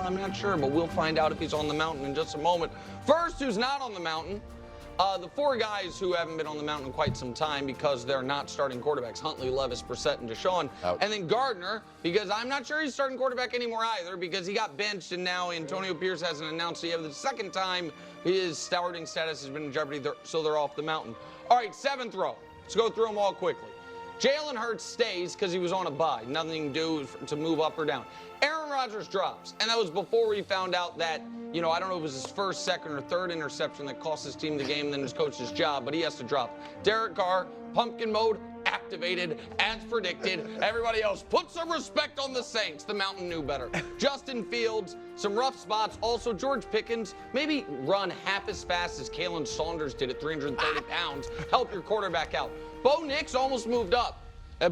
I'm not sure, but we'll find out if he's on the mountain in just a moment. First, who's not on the mountain? The four guys who haven't been on the mountain in quite some time because they're not starting quarterbacks: Huntley, Levis, Brissett, and Deshaun. Out. And then Gardner, because I'm not sure he's starting quarterback anymore either, because he got benched, and now Antonio Pierce hasn't announced yet. The second time his starting status has been in jeopardy, so they're off the mountain. All right, seventh row. Let's go through them all quickly. Jalen Hurts stays because he was on a bye. Nothing to do to move up or down. Aaron Rodgers drops, and that was before we found out that, I don't know if it was his first, second, or third interception that cost his team the game and then his coach's job, but he has to drop. Derek Carr, pumpkin mode, activated, as predicted. Everybody else, put some respect on the Saints. The mountain knew better. Justin Fields, some rough spots. Also, George Pickens, maybe run half as fast as Kalen Saunders did at 330 pounds. Help your quarterback out. Bo Nix almost moved up.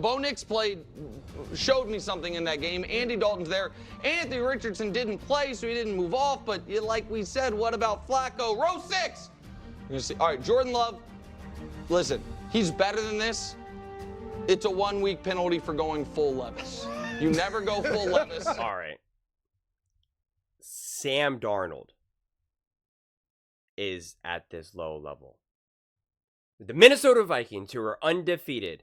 Bo Nix showed me something in that game. Andy Dalton's there. Anthony Richardson didn't play, so he didn't move off. But like we said, what about Flacco? Row 6. You're gonna see. All right, Jordan Love. Listen, he's better than this. It's a 1-week penalty for going full Levis. You never go full Levis. All right. Sam Darnold is at this low level. The Minnesota Vikings, who are undefeated,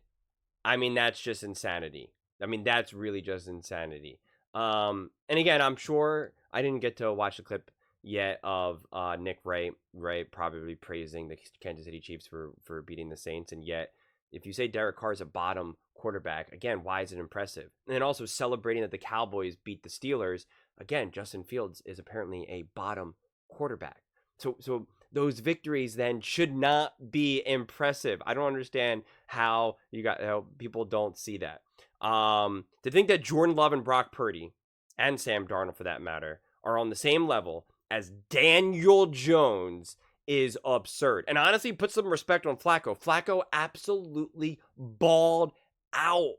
that's just insanity. That's really just insanity. And again, I'm sure I didn't get to watch the clip yet of Nick Wright probably praising the Kansas City Chiefs for beating the Saints. And yet, if you say Derek Carr is a bottom quarterback, again, why is it impressive? And then also celebrating that the Cowboys beat the Steelers. Again, Justin Fields is apparently a bottom quarterback. So those victories then should not be impressive. I don't understand how people don't see that. To think that Jordan Love and Brock Purdy, and Sam Darnold for that matter, are on the same level as Daniel Jones is absurd. And honestly, put some respect on Flacco. Flacco absolutely balled out.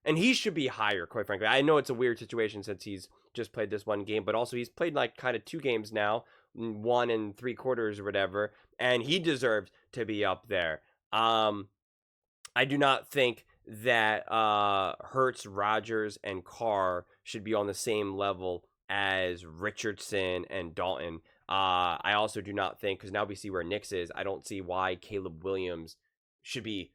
And he should be higher, quite frankly. I know it's a weird situation since he's just played this one game, but also he's played kind of 2 games now, 1 and 3 quarters or whatever, and he deserves to be up there. I do not think that Hurts, Rodgers, and Carr should be on the same level as Richardson and Dalton. I also do not think, because now we see where Nix is, I don't see why Caleb Williams should be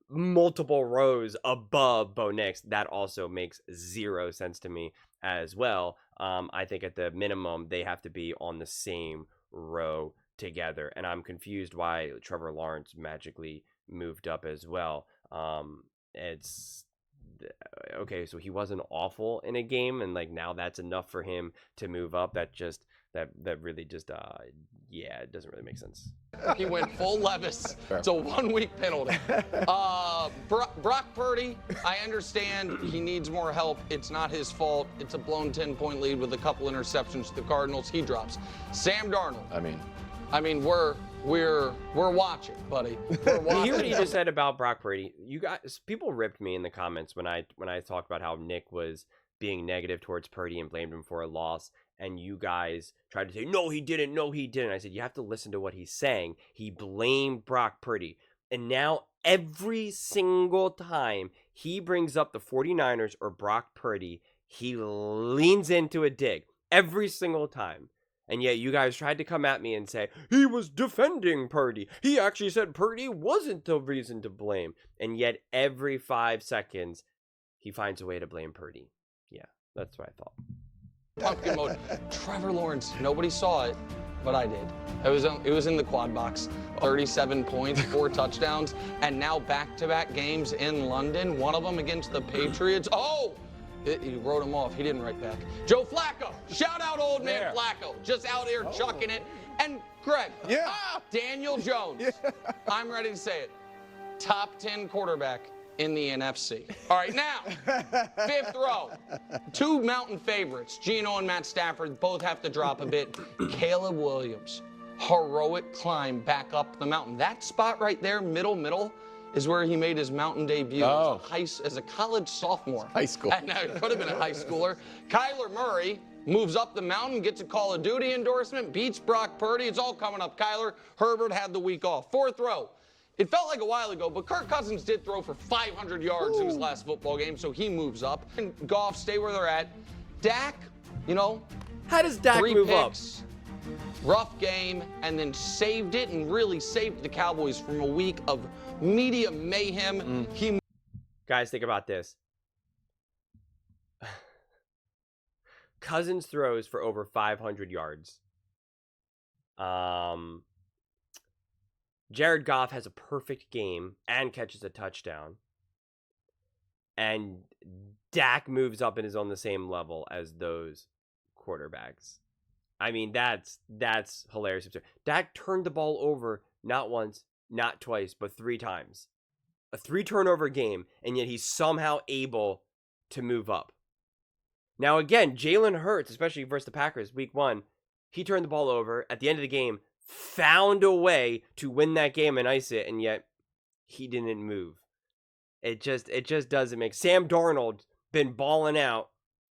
multiple rows above Bo Nix. That also makes 0 sense to me as well. I think at the minimum, they have to be on the same row together. And I'm confused why Trevor Lawrence magically moved up as well. It's okay, so he wasn't awful in a game, and now that's enough for him to move up. That really just it doesn't really make sense. He went full Levis. It's a 1-week penalty. Brock Purdy, I understand he needs more help. It's not his fault. It's a blown 10-point lead with a couple interceptions to the Cardinals. He drops. Sam Darnold. We're watching, buddy. We're watching. You hear what he just said about Brock Purdy? You guys, people ripped me in the comments when I talked about how Nick was being negative towards Purdy and blamed him for a loss. And you guys tried to say, no, he didn't. I said, you have to listen to what he's saying. He blamed Brock Purdy. And now every single time he brings up the 49ers or Brock Purdy, he leans into a dig. Every single time. And yet you guys tried to come at me and say, he was defending Purdy. He actually said Purdy wasn't the reason to blame. And yet every 5 seconds, he finds a way to blame Purdy. Yeah, that's what I thought. Pumpkin mode. Trevor Lawrence, nobody saw it, but I did. It was in the quad box. 37 points, 4 touchdowns, and now back-to-back games in London. One of them against the Patriots. He wrote him off. He didn't write back. Joe Flacco. Shout out old man Flacco. Just out here chucking it. And Greg. Yeah. Daniel Jones. Yeah. I'm ready to say it. Top 10 quarterback in the NFC. All right, now, 5th row. 2 mountain favorites. Geno and Matt Stafford both have to drop a bit. Caleb Williams. Heroic climb back up the mountain. That spot right there, middle, is where he made his mountain debut as a college sophomore. High school. And he could have been a high schooler. Kyler Murray moves up the mountain, gets a Call of Duty endorsement, beats Brock Purdy. It's all coming up. Kyler, Herbert had the week off. 4th row. It felt like a while ago, but Kirk Cousins did throw for 500 yards in his last football game, so he moves up. And Goff stay where they're at. Dak, you know, How does Dak 3 move picks, rough game, and then saved it and really saved the Cowboys from a week of media mayhem. Guys, think about this. Cousins throws for over 500 yards. Jared Goff has a perfect game and catches a touchdown. And Dak moves up and is on the same level as those quarterbacks. I mean, that's hilarious. Dak turned the ball over not once, not twice, but 3 times. A 3 turnover game, and yet he's somehow able to move up. Now, again, Jalen Hurts, especially versus the Packers, week 1, he turned the ball over at the end of the game, found a way to win that game and ice it, and yet he didn't move. It just doesn't make. Sam Darnold been balling out.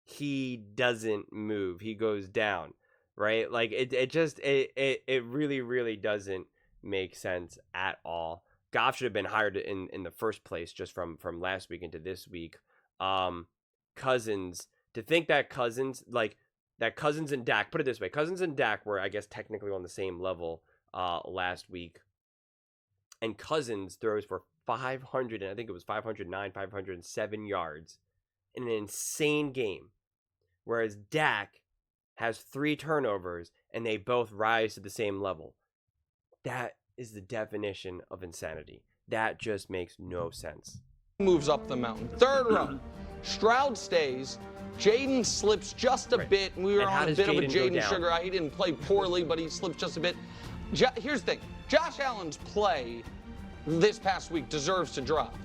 He doesn't move. He goes down, right? Like it really doesn't make sense at all. Goff should have been hired in the first place just from last week into this week. Cousins, to think that Cousins and Dak, put it this way, Cousins and Dak were, I guess, technically on the same level last week. And Cousins throws for 500, and I think it was 509, 507 yards in an insane game. Whereas Dak has 3 turnovers, and they both rise to the same level. That is the definition of insanity. That just makes no sense. Moves up the mountain. 3rd row. Stroud stays. Jaden slips just a bit. We were on a bit of a Jaden sugar. He didn't play poorly, but he slipped just a bit. Here's the thing. Josh Allen's play this past week deserves to drop.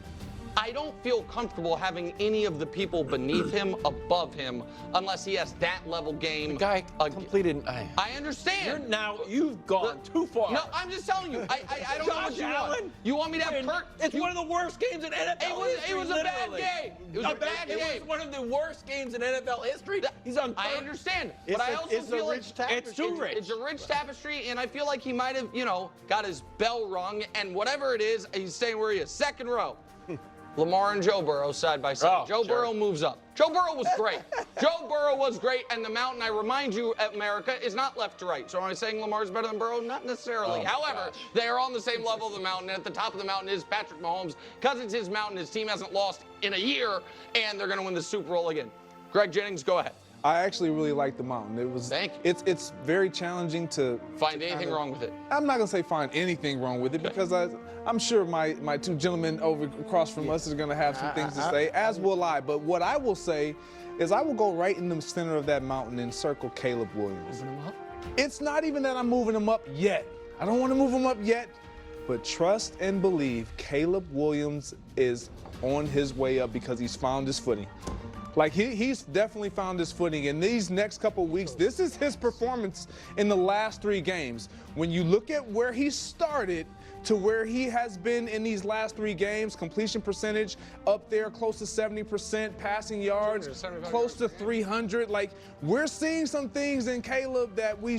I don't feel comfortable having any of the people beneath him above him unless he has that level game. The guy completed. I understand. You've gone too far. No, I'm just telling you. I don't know what you want. You want me to have Kirk? It's one of the worst games in NFL history. It was a bad game. It was a bad game. It was one of the worst games in NFL history. He's on. I understand, but I also feel like it's too rich. It's a rich tapestry, and I feel like he might have, got his bell rung, and whatever it is, he's staying where he is. 2nd row. Lamar and Joe Burrow side by side. Joe Burrow moves up. Joe Burrow was great. Joe Burrow was great, and the mountain, I remind you, America, is not left to right. So am I saying Lamar's better than Burrow? Not necessarily. However, they are on the same level of the mountain, and at the top of the mountain is Patrick Mahomes. Because it's his mountain, his team hasn't lost in a year, and they're going to win the Super Bowl again. Greg Jennings, go ahead. I actually really like the mountain. Thank you. It's very challenging to find anything wrong with it. I'm not gonna say find anything wrong with it because I'm sure my 2 gentlemen over across from us are gonna have some things to say, as will I. But what I will say is I will go right in the center of that mountain and circle Caleb Williams. Moving him up? It's not even that I'm moving him up yet. I don't want to move him up yet, but trust and believe Caleb Williams is on his way up because he's found his footing. Like, he's definitely found his footing. In these next couple of weeks, this is his performance in the last 3 games. When you look at where he started to where he has been in these last 3 games, completion percentage up there close to 70%, passing yards close to 300. Like, we're seeing some things in Caleb that we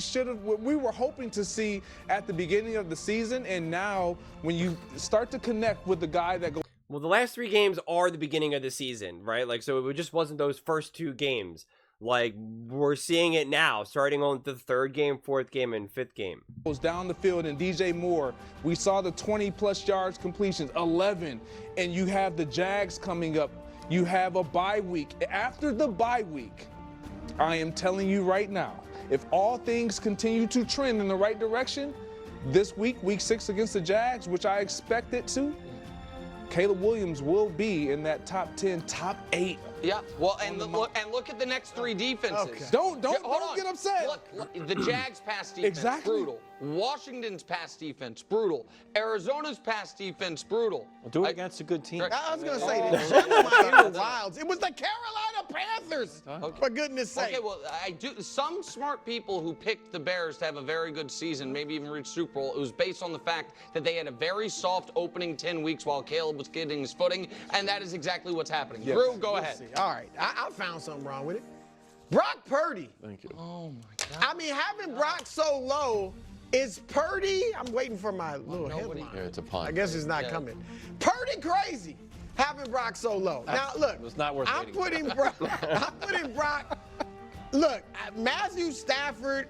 were hoping to see at the beginning of the season. And now when you start to connect with the guy that goes. Well, the last 3 games are the beginning of the season, right? Like, so it just wasn't those first 2 games. Like, we're seeing it now, starting on the 3rd game, 4th game, and 5th game. Goes down the field, and DJ Moore, we saw the 20-plus yards completions, 11, and you have the Jags coming up. You have a bye week. After the bye week, I am telling you right now, if all things continue to trend in the right direction, this week, week 6 against the Jags, which I expect it to, Caleb Williams will be in that top 10, top 8. Yeah, well, and look at the next 3 defenses. Okay. Don't get upset. Look, the Jags' pass defense, brutal. Washington's pass defense, brutal. Arizona's pass defense, brutal. Well, do it against a good team. I was going to say the Wilds. It was the Carolina Panthers, for goodness sake. Okay, well, some smart people who picked the Bears to have a very good season, maybe even reach Super Bowl, it was based on the fact that they had a very soft opening 10 weeks while Caleb was getting his footing, and that is exactly what's happening. Yes. Drew, go ahead. All right, I found something wrong with it. Brock Purdy. Thank you. Oh, my God. I mean, having Brock so low, is Purdy, I'm waiting for my little headline. Yeah, it's a punt. I guess it's not coming. Purdy crazy, having Brock so low. Now, look, It's not worth I'm putting Brock Look, Matthew Stafford,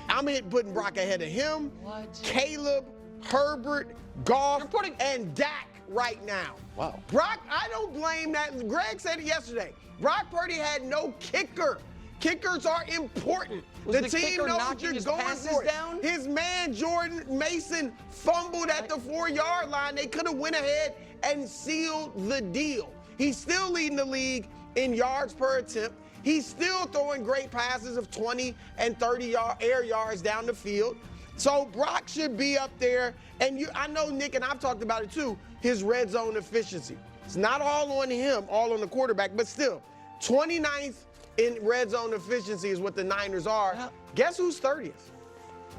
I'm putting Brock ahead of him. What? Caleb, Herbert, Goff, You're putting- and Dak right now. Wow. Brock, I don't blame that. Greg said it yesterday. Brock Purdy had no kicker. Kickers are important. Was the the team kicker knows knocking you're his going passes for it. down? His man Jordan Mason fumbled at the 4-yard line. They could have went ahead and sealed the deal. He's still leading the league in yards per attempt. He's still throwing great passes of 20 and 30 air yards down the field. So Brock should be up there. And I know Nick and I've talked about it too, his red zone efficiency. It's not all on him, all on the quarterback, but still, 29th in red zone efficiency is what the Niners are. Yeah. Guess who's 30th?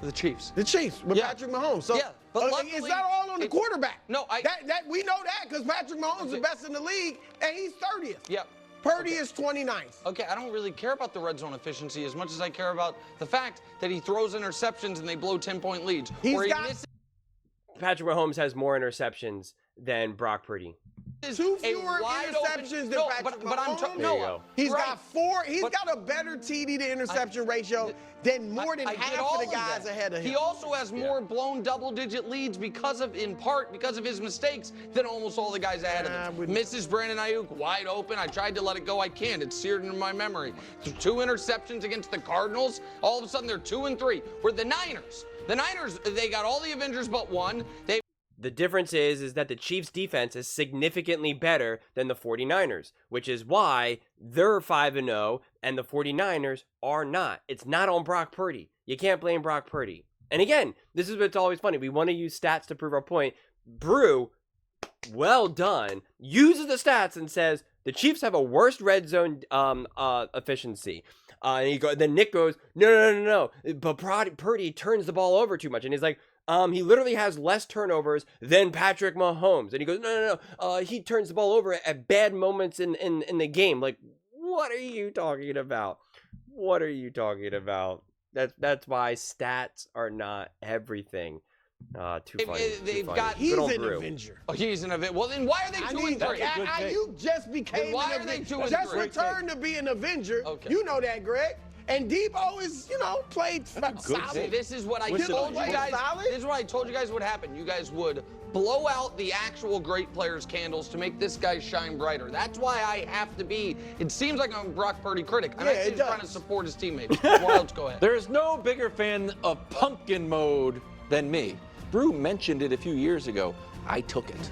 The Chiefs. The Chiefs with Yeah. Patrick Mahomes. So Yeah, but it's luckily, not all on the it's- quarterback. No, that we know that because Patrick Mahomes is the best in the league, and he's 30th. Yep. Purdy is 29th. Okay, I don't really care about the red zone efficiency as much as I care about the fact that he throws interceptions and they blow 10-point leads. He's Or he got- misses Patrick Mahomes has more interceptions than Brock Purdy. Two a fewer wide interceptions open, than no, Patrick but I'm Mahomes. There you go. He's right. got 4. He's But- got a better TD to interception ratio than more than I get half all of the guys that. ahead of him. He also has more blown double-digit leads in part because of his mistakes than almost all the guys ahead I of him. wouldn't- Misses Brandon Ayuk wide open. I tried to let it go. I can't. It's seared into my memory. 2 interceptions against the Cardinals. All of a sudden, they're 2-3. Where the Niners, they got all the Avengers but one. The difference is that the Chiefs defense is significantly better than the 49ers, which is why they're 5-0 and the 49ers are not. It's not on Brock Purdy. You can't blame Brock Purdy. And again, this is what's always funny. We want to use stats to prove our point. Brew, well done, uses the stats and says the Chiefs have a worse red zone efficiency. Then Nick goes, no. But Purdy turns the ball over too much. And he's like, he literally has less turnovers than Patrick Mahomes. And he goes, no. He turns the ball over at bad moments in the game. Like, what are you talking about? What are you talking about? That's why stats are not everything. Too funny. They've too funny. got- He's Good old an Brew. Avenger. Oh, he's an event. Well, then why are they 2-3? You just became Then why an are they Avenger. 2-3? Just returned to be an Avenger. Okay. You know that, Greg. And Debo is, played See, solid. this is what I What's told it you like? guys. Solid? This is what I told you guys would happen. You guys would blow out the actual great players' candles to make this guy shine brighter. That's why I have to be. It seems like I'm a Brock Purdy critic. I'm Yeah, actually it just trying to does. support his teammates. Wilds, go ahead. There is no bigger fan of pumpkin mode than me. Brew mentioned it a few years ago. I took it.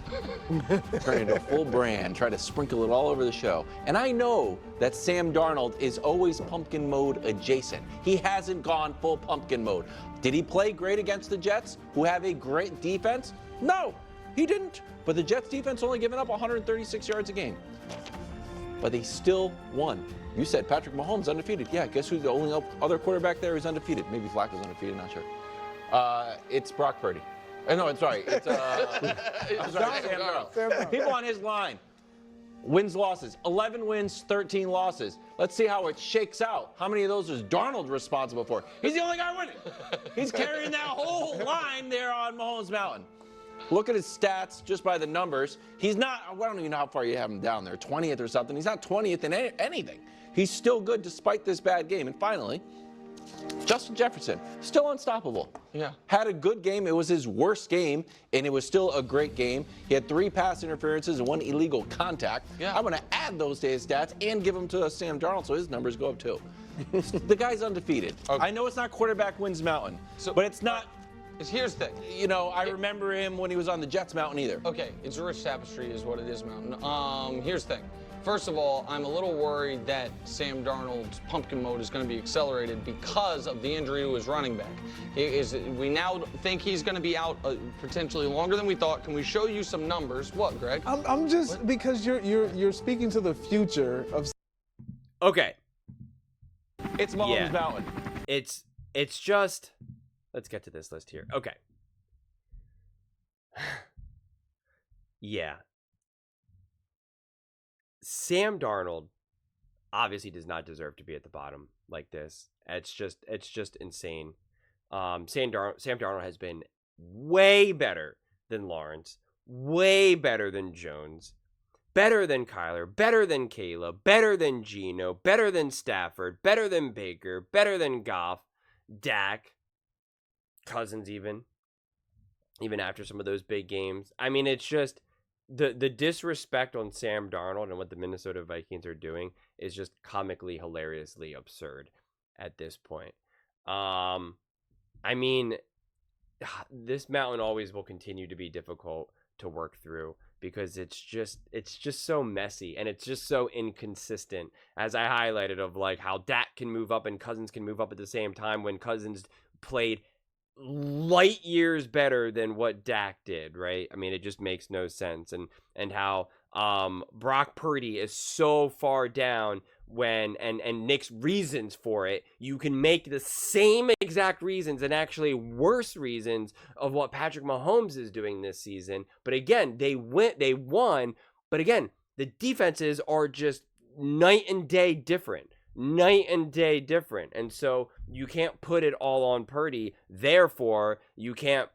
Turned it into a full brand, tried to sprinkle it all over the show. And I know that Sam Darnold is always pumpkin mode adjacent. He hasn't gone full pumpkin mode. Did he play great against the Jets, who have a great defense? No, he didn't. But the Jets defense only given up 136 yards a game. But they still won. You said Patrick Mahomes undefeated. Yeah, guess who's the only other quarterback there who's undefeated? Maybe Flacco's undefeated, not sure. It's Brock Purdy. No, I'm sorry. It's I'm sorry, Sam Darnold. People on his line. Wins, losses. 11 wins, 13 losses. Let's see how it shakes out. How many of those is Darnold responsible for? He's the only guy winning. He's carrying that whole line there on Mahomes Mountain. Look at his stats just by the numbers. He's not, I don't even know how far you have him down there, 20th or something. He's not 20th in anything. He's still good despite this bad game. And finally, Justin Jefferson, still unstoppable. Yeah. Had a good game. It was his worst game, and it was still a great game. He had 3 pass interferences and 1 illegal contact. Yeah. I'm going to add those to his stats and give them to Sam Darnold so his numbers go up too. The guy's undefeated. Okay. I know it's not quarterback wins mountain, but it's not, Here's the thing. I remember him when he was on the Jets mountain either. Okay, it's rich tapestry is what it is, Mountain. Here's the thing. First of all, I'm a little worried that Sam Darnold's pumpkin mode is going to be accelerated because of the injury to his running back. We now think he's going to be out potentially longer than we thought. Can we show you some numbers? What, Greg? I'm just because you're speaking to the future of. Okay. It's Mahomes Yeah. mountain. It's just, let's get to this list here. Okay. Yeah. Sam Darnold obviously does not deserve to be at the bottom like this. It's just insane. Sam Darnold has been way better than Lawrence, way better than Jones. better than Kyler, better than Caleb, better than Geno, better than Stafford, better than Baker, better than Goff, Dak, Cousins even after some of those big games. I mean, it's just the disrespect on Sam Darnold and what the Minnesota Vikings are doing is just comically, hilariously absurd at this point. I mean, this mountain always will continue to be difficult to work through because it's just so messy and it's just so inconsistent, as I highlighted, of like how Dak can move up and Cousins can move up at the same time when Cousins played light years better than what Dak did, right? I mean, it just makes no sense. And how Brock Purdy is so far down when and Nick's reasons for it, you can make the same exact reasons and actually worse reasons of what Patrick Mahomes is doing this season. But again, they won, but again, the defenses are just night and day different. And so you can't put it all on Purdy. Therefore, you can't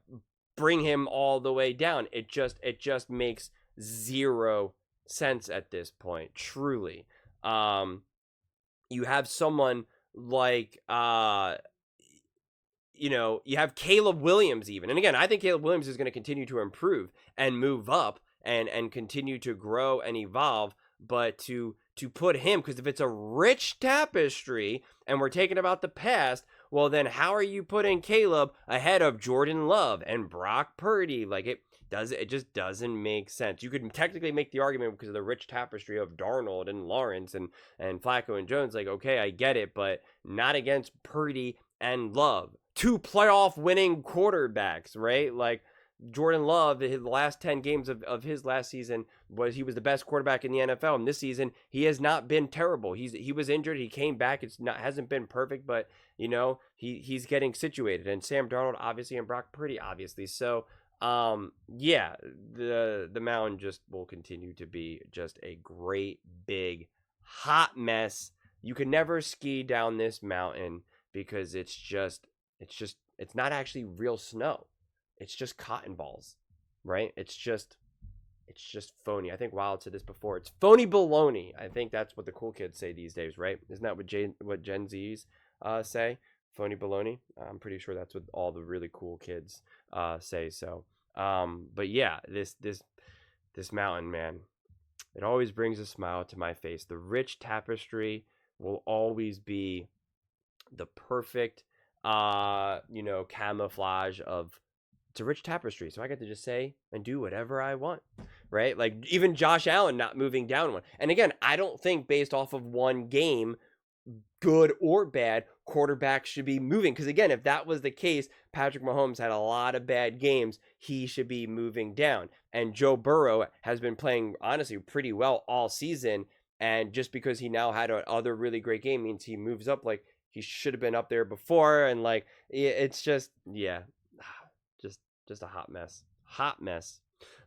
bring him all the way down. It just makes zero sense at this point, truly. You have someone like you have Caleb Williams even. And again, I think Caleb Williams is going to continue to improve and move up and continue to grow and evolve, but to put him, because if it's a rich tapestry and we're talking about the past, well, then how are you putting Caleb ahead of Jordan Love and Brock Purdy? Like, it just doesn't make sense. You could technically make the argument because of the rich tapestry of Darnold and Lawrence and Flacco and Jones. Like, okay, I get it, but not against Purdy and Love, two playoff winning quarterbacks, right? Like, Jordan Love, the last 10 games of his last season, he was the best quarterback in the NFL. And this season, he has not been terrible. He was injured. He came back. Hasn't been perfect, but he's getting situated. And Sam Darnold, obviously, and Brock Purdy, obviously. So, yeah, the mountain just will continue to be just a great big hot mess. You can never ski down this mountain because it's not actually real snow. It's just cotton balls, right? It's just phony. I think Wild said this before. It's phony baloney. I think that's what the cool kids say these days, right? Isn't that what Gen Zs say? Phony baloney. I'm pretty sure that's what all the really cool kids say. So, but yeah, this mountain, man, it always brings a smile to my face. The rich tapestry will always be the perfect, camouflage of. It's a rich tapestry, so I get to just say and do whatever I want, right? Like, even Josh Allen not moving down one. And again, I don't think based off of one game, good or bad, quarterbacks should be moving. Because again, if that was the case, Patrick Mahomes had a lot of bad games. He should be moving down. And Joe Burrow has been playing, honestly, pretty well all season. And just because he now had another really great game means he moves up. Like, he should have been up there before. And like, it's just, yeah. Just a hot mess.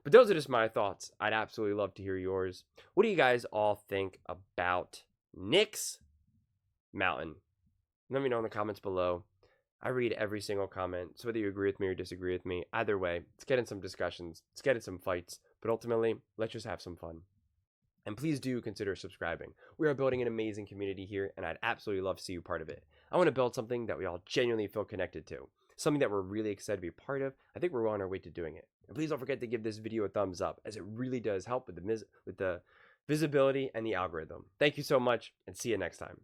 But those are just my thoughts. I'd absolutely love to hear yours. What do you guys all think about Nick's mountain? Let me know in the comments below. I read every single comment, so whether you agree with me or disagree with me, either way, let's get in some discussions. Let's get in some fights. But ultimately, let's just have some fun. And please do consider subscribing. We are building an amazing community here, and I'd absolutely love to see you part of it. I want to build something that we all genuinely feel connected to. Something that we're really excited to be a part of. I think we're on our way to doing it. And please don't forget to give this video a thumbs up, as it really does help with the visibility and the algorithm. Thank you so much, and see you next time.